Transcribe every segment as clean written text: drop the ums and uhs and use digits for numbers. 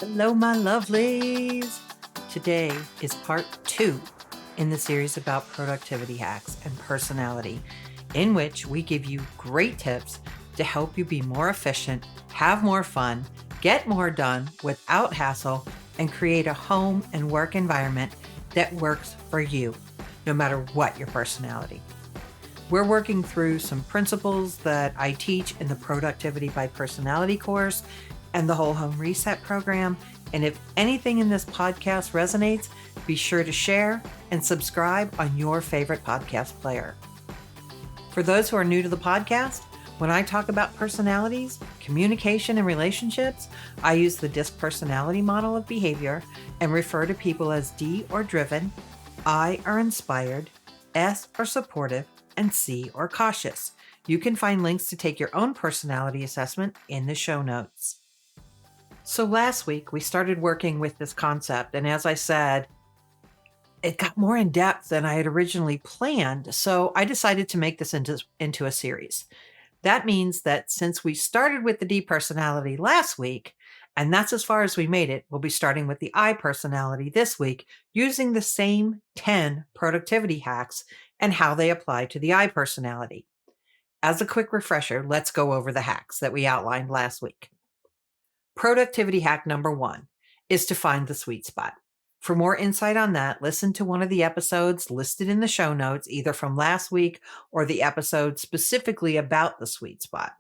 Hello, my lovelies. Today is part 2 in the series about productivity hacks and personality, in which we give you great tips to help you be more efficient, have more fun, get more done without hassle, and create a home and work environment that works for you, no matter what your personality. We're working through some principles that I teach in the Productivity by Personality course and the Whole Home Reset program. And if anything in this podcast resonates, be sure to share and subscribe on your favorite podcast player. For those who are new to the podcast, when I talk about personalities, communication, and relationships, I use the DISC personality model of behavior and refer to people as D or driven, I or inspired, S or supportive, and C or cautious. You can find links to take your own personality assessment in the show notes. So last week we started working with this concept, and as I said, it got more in depth than I had originally planned, so I decided to make this into a series. That means that since we started with the D personality last week, and that's as far as we made it, we'll be starting with the I personality this week using the same 10 productivity hacks and how they apply to the I personality. As a quick refresher, let's go over the hacks that we outlined last week. Productivity hack number 1 is to find the sweet spot. For more insight on that, listen to one of the episodes listed in the show notes, either from last week or the episode specifically about the sweet spot.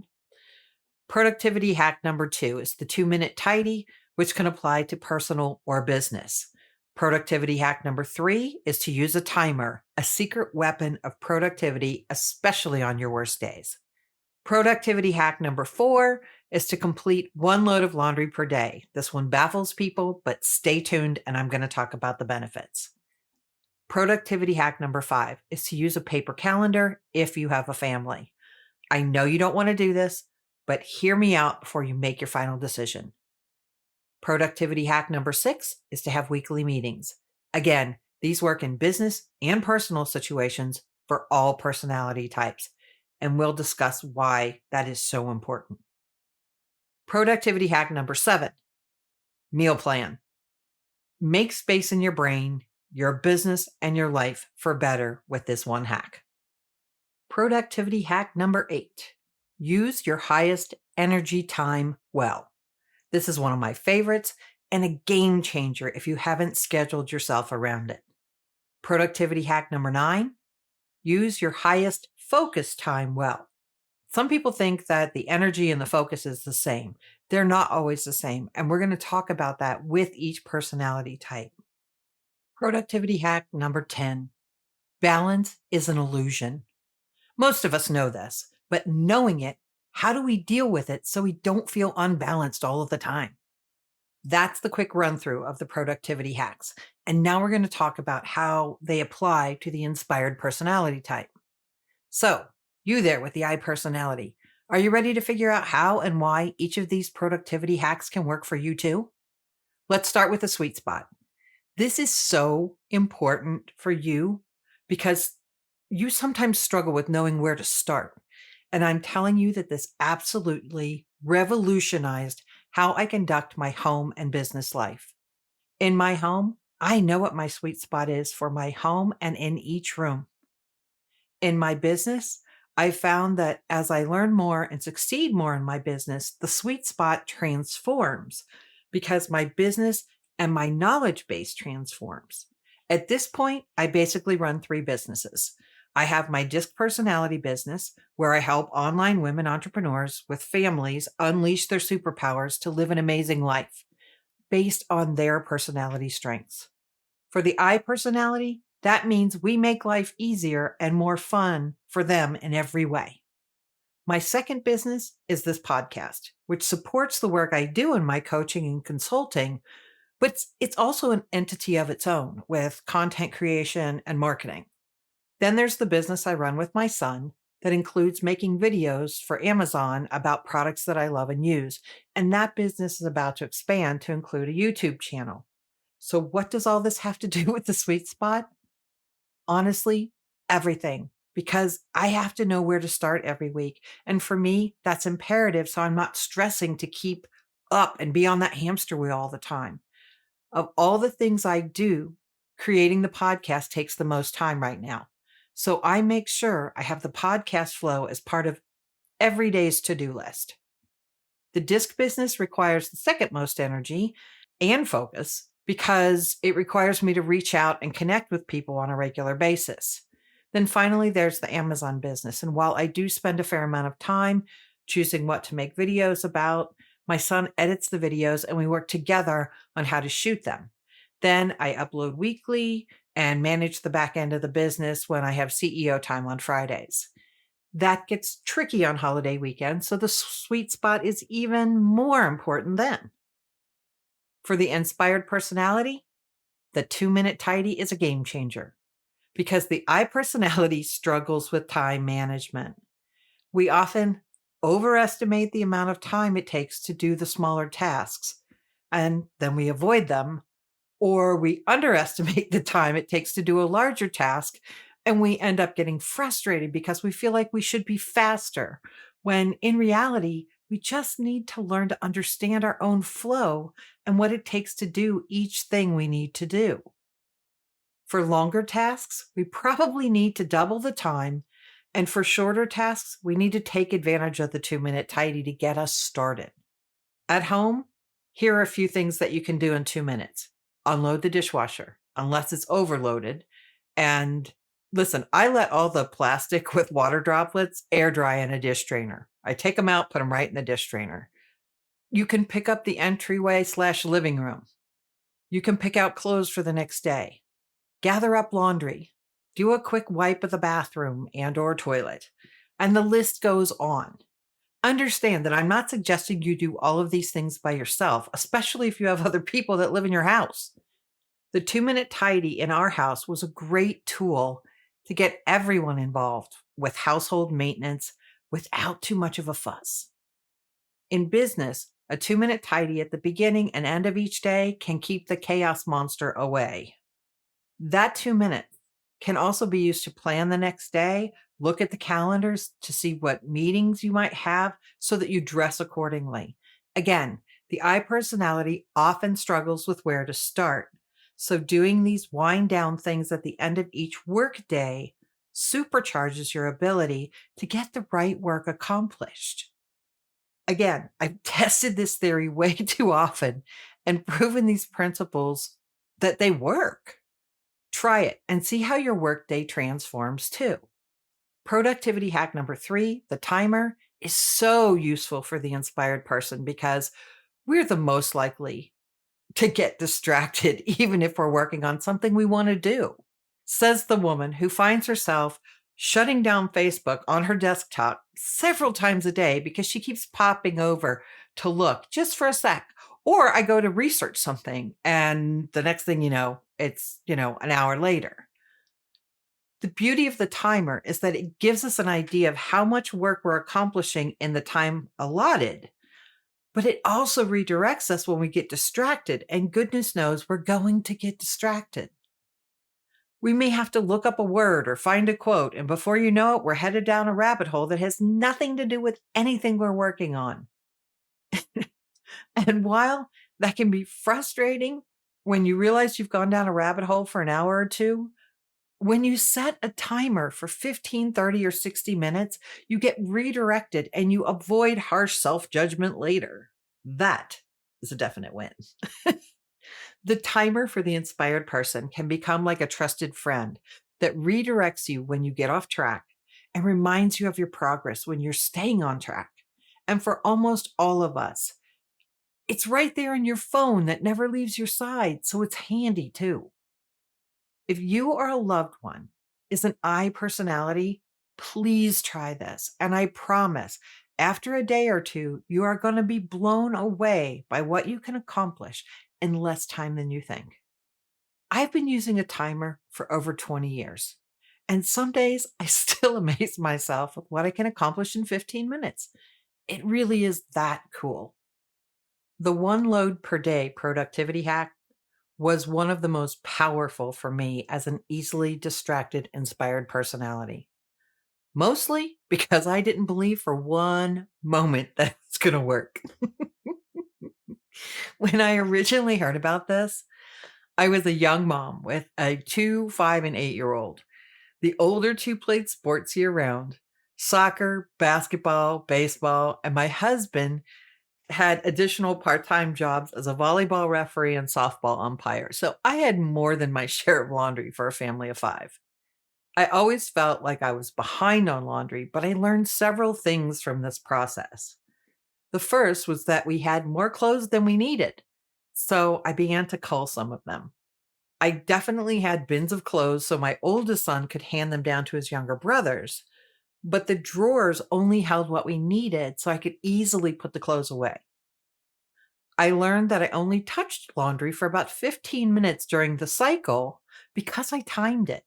Productivity hack number 2 is the 2-minute tidy, which can apply to personal or business. Productivity hack number 3 is to use a timer, a secret weapon of productivity, especially on your worst days. Productivity hack number 4 is to complete 1 load of laundry per day. This one baffles people, but stay tuned and I'm going to talk about the benefits. Productivity hack number 5 is to use a paper calendar if you have a family. I know you don't want to do this, but hear me out before you make your final decision. Productivity hack number 6 is to have weekly meetings. Again, these work in business and personal situations for all personality types, and we'll discuss why that is so important. Productivity hack number 7, meal plan. Make space in your brain, your business, and your life for better with this one hack. Productivity hack number 8, use your highest energy time well. This is one of my favorites and a game changer if you haven't scheduled yourself around it. Productivity hack number 9, use your highest focus time well. Some people think that the energy and the focus is the same. They're not always the same, and we're going to talk about that with each personality type. Productivity hack number 10, balance is an illusion. Most of us know this, but knowing it, how do we deal with it so we don't feel unbalanced all of the time? That's the quick run through of the productivity hacks. And now we're going to talk about how they apply to the inspired personality type. So, you there with the I personality, are you ready to figure out how and why each of these productivity hacks can work for you too? Let's start with the sweet spot. This is so important for you because you sometimes struggle with knowing where to start. And I'm telling you that this absolutely revolutionized how I conduct my home and business life. In my home, I know what my sweet spot is for my home and in each room. In my business, I found that as I learn more and succeed more in my business, the sweet spot transforms because my business and my knowledge base transforms. At this point, I basically run 3 businesses. I have my DISC personality business, where I help online women entrepreneurs with families unleash their superpowers to live an amazing life based on their personality strengths. For the I personality, that means we make life easier and more fun for them in every way. My second business is this podcast, which supports the work I do in my coaching and consulting, but it's also an entity of its own with content creation and marketing. Then there's the business I run with my son that includes making videos for Amazon about products that I love and use. And that business is about to expand to include a YouTube channel. So what does all this have to do with the sweet spot? Honestly, everything, because I have to know where to start every week. And for me, that's imperative. So I'm not stressing to keep up and be on that hamster wheel all the time. Of all the things I do, creating the podcast takes the most time right now. So I make sure I have the podcast flow as part of every day's to-do list. The disc business requires the second most energy and focus because it requires me to reach out and connect with people on a regular basis. Then finally, there's the Amazon business. And while I do spend a fair amount of time choosing what to make videos about, my son edits the videos and we work together on how to shoot them. Then I upload weekly and manage the back end of the business when I have CEO time on Fridays. That gets tricky on holiday weekends, so the sweet spot is even more important then. For the inspired personality, the 2-minute tidy is a game changer because the I personality struggles with time management. We often overestimate the amount of time it takes to do the smaller tasks, and then we avoid them, or we underestimate the time it takes to do a larger task, and we end up getting frustrated because we feel like we should be faster, when in reality, we just need to learn to understand our own flow and what it takes to do each thing we need to do. For longer tasks, we probably need to double the time. And for shorter tasks, we need to take advantage of the 2-minute tidy to get us started. At home, here are a few things that you can do in 2 minutes. Unload the dishwasher, unless it's overloaded. And listen, I let all the plastic with water droplets air dry in a dish drainer. I take them out, put them right in the dish drainer. You can pick up the entryway/living room. You can pick out clothes for the next day. Gather up laundry. Do a quick wipe of the bathroom and/or toilet. And the list goes on. Understand that I'm not suggesting you do all of these things by yourself, especially if you have other people that live in your house. The 2-minute tidy in our house was a great tool to get everyone involved with household maintenance without too much of a fuss. In business, a 2-minute tidy at the beginning and end of each day can keep the chaos monster away. That 2 minutes can also be used to plan the next day, look at the calendars to see what meetings you might have so that you dress accordingly. Again, the I personality often struggles with where to start. So doing these wind down things at the end of each work day supercharges your ability to get the right work accomplished. Again, I've tested this theory way too often and proven these principles that they work. Try it and see how your workday transforms too. Productivity hack number 3, the timer, is so useful for the inspired person because we're the most likely to get distracted even if we're working on something we want to do. Says the woman who finds herself shutting down Facebook on her desktop several times a day because she keeps popping over to look just for a sec. Or I go to research something and the next thing you know, it's, an hour later. The beauty of the timer is that it gives us an idea of how much work we're accomplishing in the time allotted, but it also redirects us when we get distracted, and goodness knows we're going to get distracted. We may have to look up a word or find a quote, and before you know it, we're headed down a rabbit hole that has nothing to do with anything we're working on. And while that can be frustrating when you realize you've gone down a rabbit hole for an hour or two, when you set a timer for 15, 30, or 60 minutes, you get redirected and you avoid harsh self-judgment later. That is a definite win. The timer for the inspired person can become like a trusted friend that redirects you when you get off track and reminds you of your progress when you're staying on track. And for almost all of us, it's right there in your phone that never leaves your side, so it's handy too. If you or a loved one is an I personality, please try this. And I promise, after a day or two, you are going to be blown away by what you can accomplish in less time than you think. I've been using a timer for over 20 years, and some days I still amaze myself with what I can accomplish in 15 minutes. It really is that cool. The one load per day productivity hack was one of the most powerful for me as an easily distracted, inspired personality. Mostly because I didn't believe for one moment that it's going to work. When I originally heard about this, I was a young mom with a 2, 5, and 8-year-old. The older two played sports year round: soccer, basketball, baseball, and my husband had additional part time jobs as a volleyball referee and softball umpire. So I had more than my share of laundry for a family of five. I always felt like I was behind on laundry, but I learned several things from this process. The first was that we had more clothes than we needed, so I began to cull some of them. I definitely had bins of clothes so my oldest son could hand them down to his younger brothers, but the drawers only held what we needed so I could easily put the clothes away. I learned that I only touched laundry for about 15 minutes during the cycle because I timed it.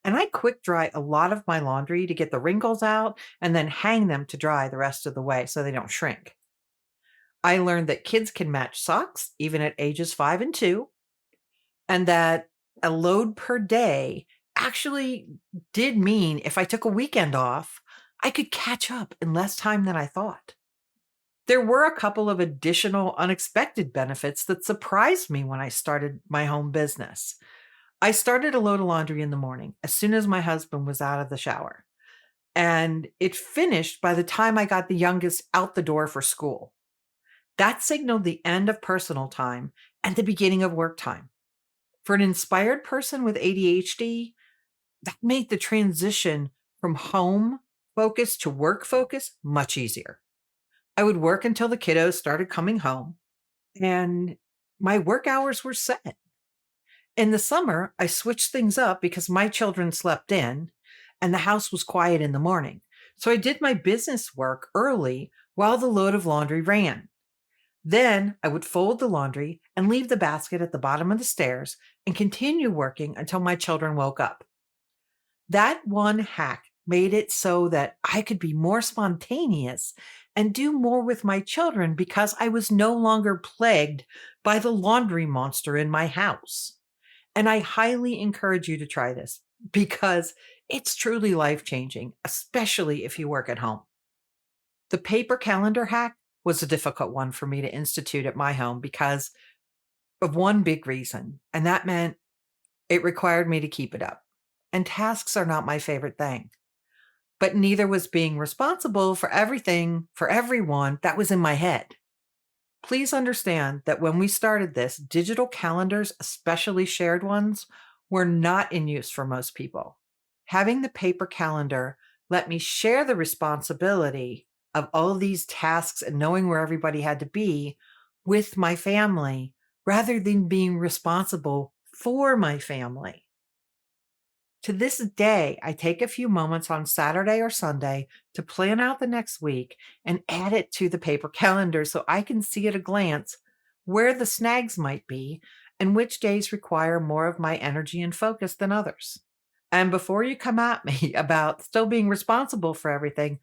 And I quick dry a lot of my laundry to get the wrinkles out and then hang them to dry the rest of the way so they don't shrink. I learned that kids can match socks even at ages 5 and 2, and that a load per day actually did mean if I took a weekend off, I could catch up in less time than I thought. There were a couple of additional unexpected benefits that surprised me when I started my home business. I started a load of laundry in the morning as soon as my husband was out of the shower, and it finished by the time I got the youngest out the door for school. That signaled the end of personal time and the beginning of work time. For an inspired person with ADHD, that made the transition from home focus to work focus much easier. I would work until the kiddos started coming home, and my work hours were set. In the summer, I switched things up because my children slept in and the house was quiet in the morning. So I did my business work early while the load of laundry ran. Then I would fold the laundry and leave the basket at the bottom of the stairs and continue working until my children woke up. That one hack made it so that I could be more spontaneous and do more with my children because I was no longer plagued by the laundry monster in my house. And I highly encourage you to try this because it's truly life changing, especially if you work at home. The paper calendar hack was a difficult one for me to institute at my home because of one big reason, and that meant it required me to keep it up. And tasks are not my favorite thing, but neither was being responsible for everything for everyone that was in my head. Please understand that when we started this, digital calendars, especially shared ones, were not in use for most people. Having the paper calendar let me share the responsibility of all of these tasks and knowing where everybody had to be with my family rather than being responsible for my family. To this day, I take a few moments on Saturday or Sunday to plan out the next week and add it to the paper calendar so I can see at a glance where the snags might be and which days require more of my energy and focus than others. And before you come at me about still being responsible for everything,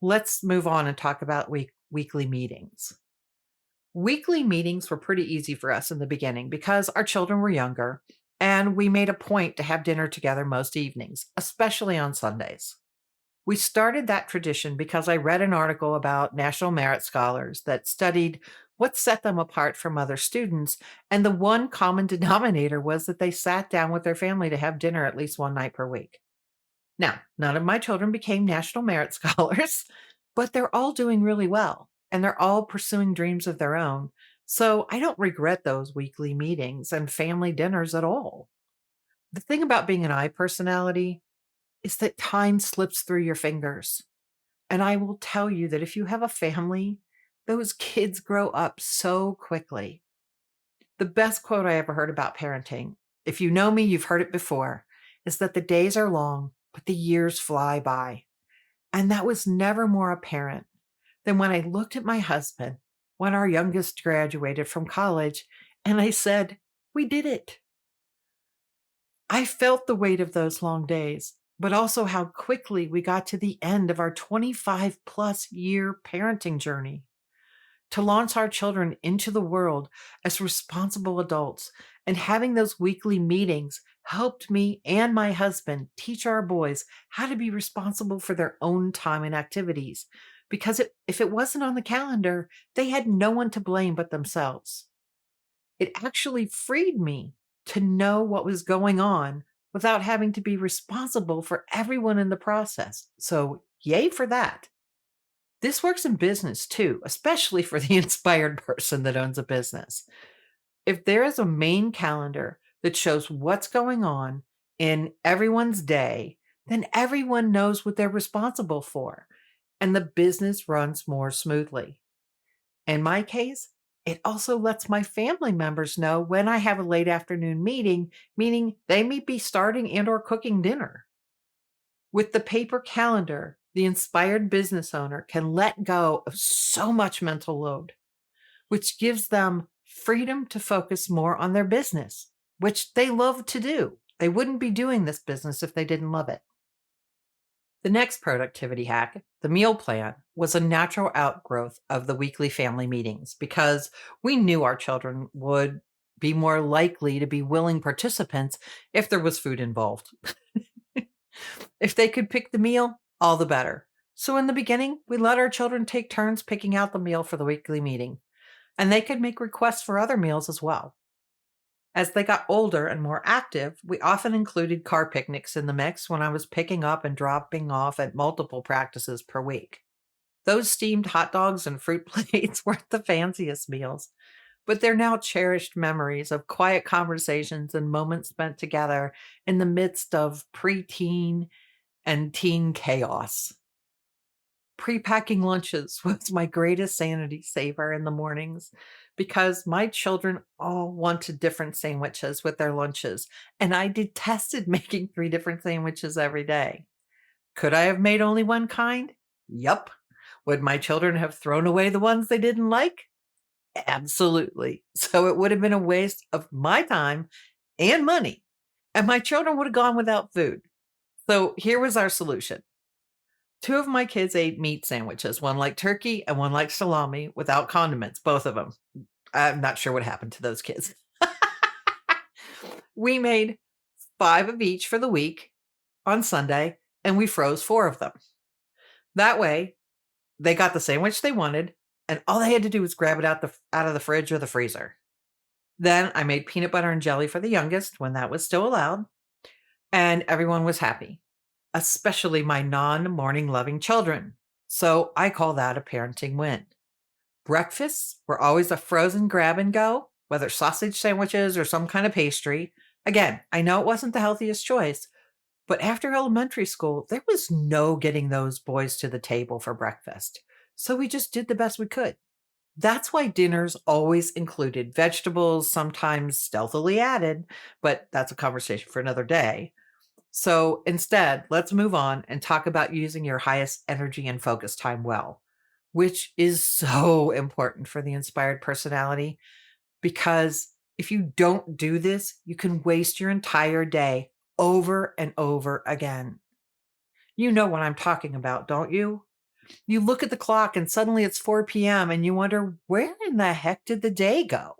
let's move on and talk about weekly meetings. Weekly meetings were pretty easy for us in the beginning because our children were younger and we made a point to have dinner together most evenings, especially on Sundays. We started that tradition because I read an article about National Merit Scholars that studied what set them apart from other students, and the one common denominator was that they sat down with their family to have dinner at least one night per week. Now, none of my children became National Merit Scholars, but they're all doing really well and they're all pursuing dreams of their own. So I don't regret those weekly meetings and family dinners at all. The thing about being an I personality is that time slips through your fingers. And I will tell you that if you have a family, those kids grow up so quickly. The best quote I ever heard about parenting, if you know me, you've heard it before, is that the days are long, but the years fly by. And that was never more apparent than when I looked at my husband when our youngest graduated from college and I said, "We did it." I felt the weight of those long days, but also how quickly we got to the end of our 25 plus year parenting journey. To launch our children into the world as responsible adults and having those weekly meetings helped me and my husband teach our boys how to be responsible for their own time and activities because if it wasn't on the calendar, they had no one to blame but themselves. It actually freed me to know what was going on without having to be responsible for everyone in the process. So, yay for that. This works in business too, especially for the inspired person that owns a business. If there is a main calendar that shows what's going on in everyone's day, then everyone knows what they're responsible for, and the business runs more smoothly. In my case, it also lets my family members know when I have a late afternoon meeting, meaning they may be starting and or cooking dinner. With the paper calendar, the inspired business owner can let go of so much mental load, which gives them freedom to focus more on their business, which they love to do. They wouldn't be doing this business if they didn't love it. The next productivity hack, the meal plan, was a natural outgrowth of the weekly family meetings because we knew our children would be more likely to be willing participants if there was food involved. If they could pick the meal, all the better. So in the beginning, we let our children take turns picking out the meal for the weekly meeting, and they could make requests for other meals as well. As they got older and more active, we often included car picnics in the mix when I was picking up and dropping off at multiple practices per week. Those steamed hot dogs and fruit plates weren't the fanciest meals, but they're now cherished memories of quiet conversations and moments spent together in the midst of preteen and teen chaos. Pre-packing lunches was my greatest sanity saver in the mornings because my children all wanted different sandwiches with their lunches, and I detested making 3 different sandwiches every day. Could I have made only one kind? Yup. Would my children have thrown away the ones they didn't like? Absolutely. So it would have been a waste of my time and money, and my children would have gone without food. So here was our solution. 2 of my kids ate meat sandwiches, one like turkey and one like salami without condiments, both of them. I'm not sure what happened to those kids. We made 5 of each for the week on Sunday, and we froze 4 of them. That way, they got the sandwich they wanted, and all they had to do was grab it out of the fridge or the freezer. Then I made peanut butter and jelly for the youngest when that was still allowed, and everyone was happy, especially my non-morning loving children. So I call that a parenting win. Breakfasts were always a frozen grab and go, whether sausage sandwiches or some kind of pastry. Again, I know it wasn't the healthiest choice, but after elementary school, there was no getting those boys to the table for breakfast. So we just did the best we could. That's why dinners always included vegetables, sometimes stealthily added, but that's a conversation for another day. So instead, let's move on and talk about using your highest energy and focus time well, which is so important for the inspired personality because if you don't do this, you can waste your entire day over and over again. You know what I'm talking about, don't you? You look at the clock and suddenly it's 4 p.m. and you wonder, where in the heck did the day go?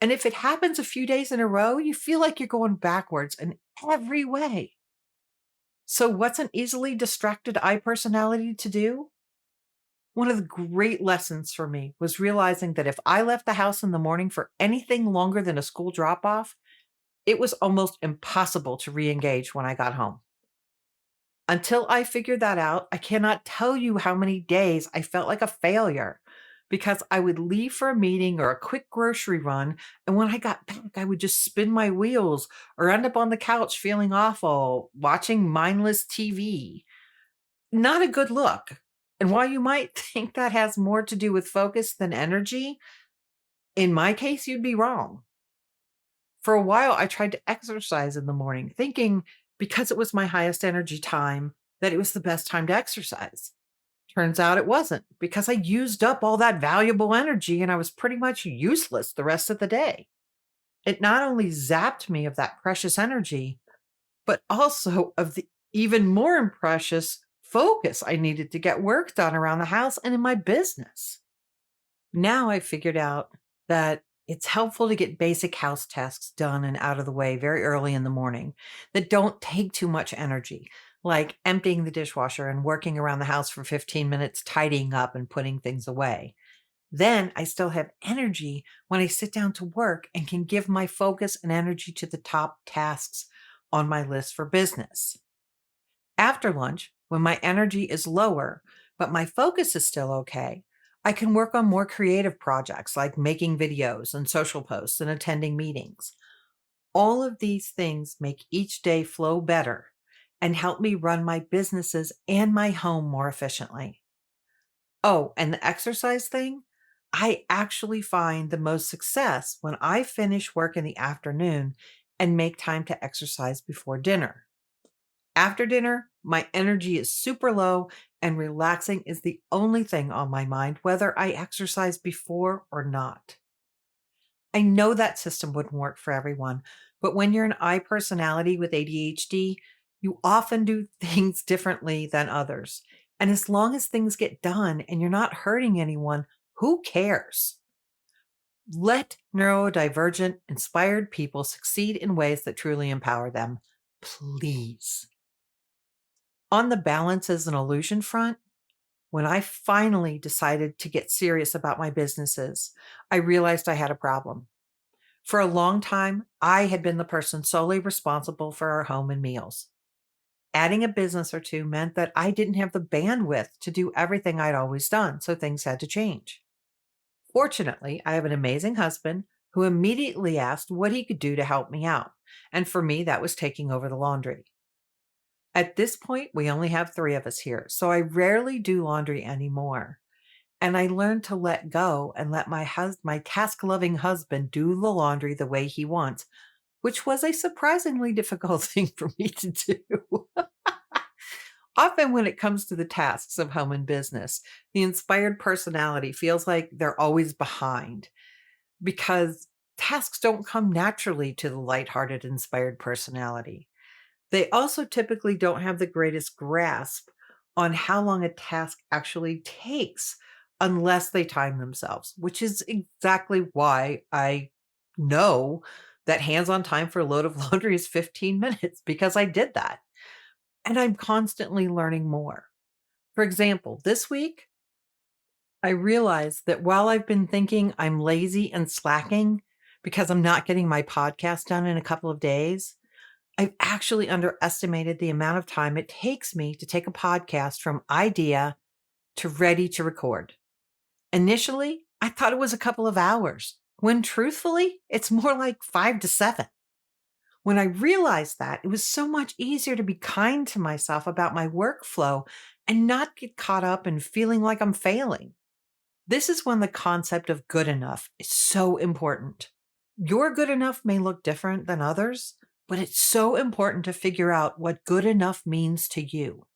And if it happens a few days in a row, you feel like you're going backwards in every way. So, what's an easily distracted I personality to do? One of the great lessons for me was realizing that if I left the house in the morning for anything longer than a school drop off, it was almost impossible to re engage when I got home. Until I figured that out, I cannot tell you how many days I felt like a failure because I would leave for a meeting or a quick grocery run. And when I got back, I would just spin my wheels or end up on the couch feeling awful, watching mindless TV. Not a good look. And while you might think that has more to do with focus than energy, in my case, you'd be wrong. For a while, I tried to exercise in the morning, thinking because it was my highest energy time that it was the best time to exercise. Turns out it wasn't because I used up all that valuable energy and I was pretty much useless the rest of the day. It not only zapped me of that precious energy, but also of the even more precious focus I needed to get work done around the house and in my business. Now I figured out that it's helpful to get basic house tasks done and out of the way very early in the morning that don't take too much energy, like emptying the dishwasher and working around the house for 15 minutes, tidying up and putting things away. Then I still have energy when I sit down to work and can give my focus and energy to the top tasks on my list for business. After lunch, when my energy is lower, but my focus is still okay, I can work on more creative projects like making videos and social posts and attending meetings. All of these things make each day flow better and help me run my businesses and my home more efficiently. Oh, and the exercise thing? I actually find the most success when I finish work in the afternoon and make time to exercise before dinner. After dinner, my energy is super low and relaxing is the only thing on my mind, whether I exercise before or not. I know that system wouldn't work for everyone, but when you're an I personality with ADHD, you often do things differently than others. And as long as things get done and you're not hurting anyone, who cares? Let neurodivergent, inspired people succeed in ways that truly empower them. Please. On the balance as an illusion front, when I finally decided to get serious about my businesses, I realized I had a problem. For a long time, I had been the person solely responsible for our home and meals. Adding a business or two meant that I didn't have the bandwidth to do everything I'd always done, so things had to change. Fortunately, I have an amazing husband who immediately asked what he could do to help me out. And for me, that was taking over the laundry. At this point, we only have three of us here, so I rarely do laundry anymore. And I learned to let go and let my task-loving husband do the laundry the way he wants, which was a surprisingly difficult thing for me to do. Often when it comes to the tasks of home and business, the inspired personality feels like they're always behind because tasks don't come naturally to the lighthearted, inspired personality. They also typically don't have the greatest grasp on how long a task actually takes unless they time themselves, which is exactly why I know that hands on time for a load of laundry is 15 minutes because I did that. And I'm constantly learning more. For example, this week, I realized that while I've been thinking I'm lazy and slacking because I'm not getting my podcast done in a couple of days, I've actually underestimated the amount of time it takes me to take a podcast from idea to ready to record. Initially, I thought it was a couple of hours, when truthfully, it's more like 5 to 7. When I realized that, it was so much easier to be kind to myself about my workflow and not get caught up in feeling like I'm failing. This is when the concept of good enough is so important. Your good enough may look different than others, but it's so important to figure out what good enough means to you.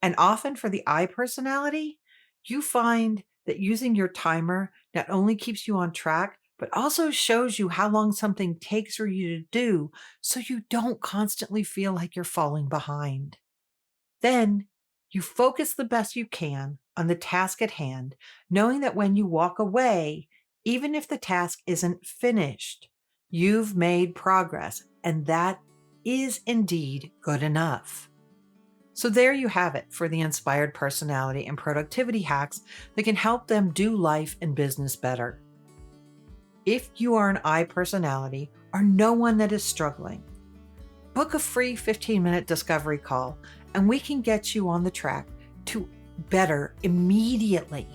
And often for the I personality, you find that using your timer not only keeps you on track, but also shows you how long something takes for you to do so you don't constantly feel like you're falling behind. Then you focus the best you can on the task at hand, knowing that when you walk away, even if the task isn't finished, you've made progress, and that is indeed good enough. So there you have it for the inspired personality and productivity hacks that can help them do life and business better. If you are an I personality or know one that is struggling, book a free 15-minute discovery call and we can get you on the track to better immediately.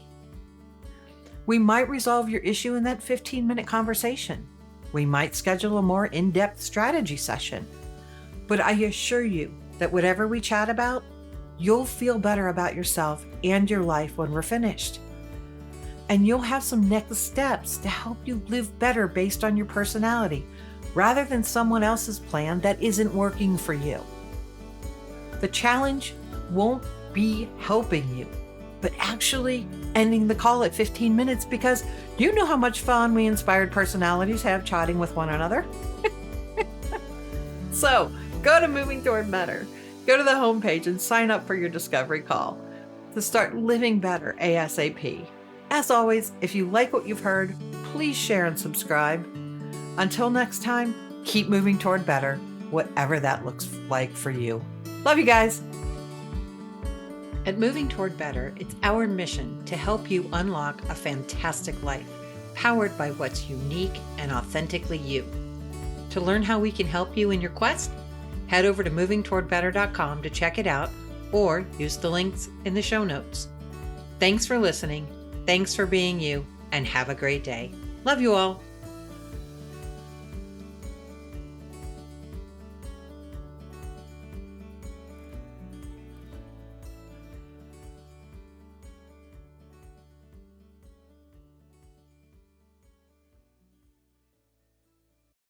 We might resolve your issue in that 15-minute conversation. We might schedule a more in-depth strategy session. But I assure you that whatever we chat about, you'll feel better about yourself and your life when we're finished. And you'll have some next steps to help you live better based on your personality, rather than someone else's plan that isn't working for you. The challenge won't be helping you, but actually ending the call at 15 minutes because you know how much fun we inspired personalities have chatting with one another. So go to Moving Toward Better. Go to the homepage and sign up for your discovery call to start living better ASAP. As always, if you like what you've heard, please share and subscribe. Until next time, keep moving toward better, whatever that looks like for you. Love you guys. At Moving Toward Better, it's our mission to help you unlock a fantastic life, powered by what's unique and authentically you. To learn how we can help you in your quest, head over to movingtowardbetter.com to check it out, or use the links in the show notes. Thanks for listening, thanks for being you, and have a great day. Love you all.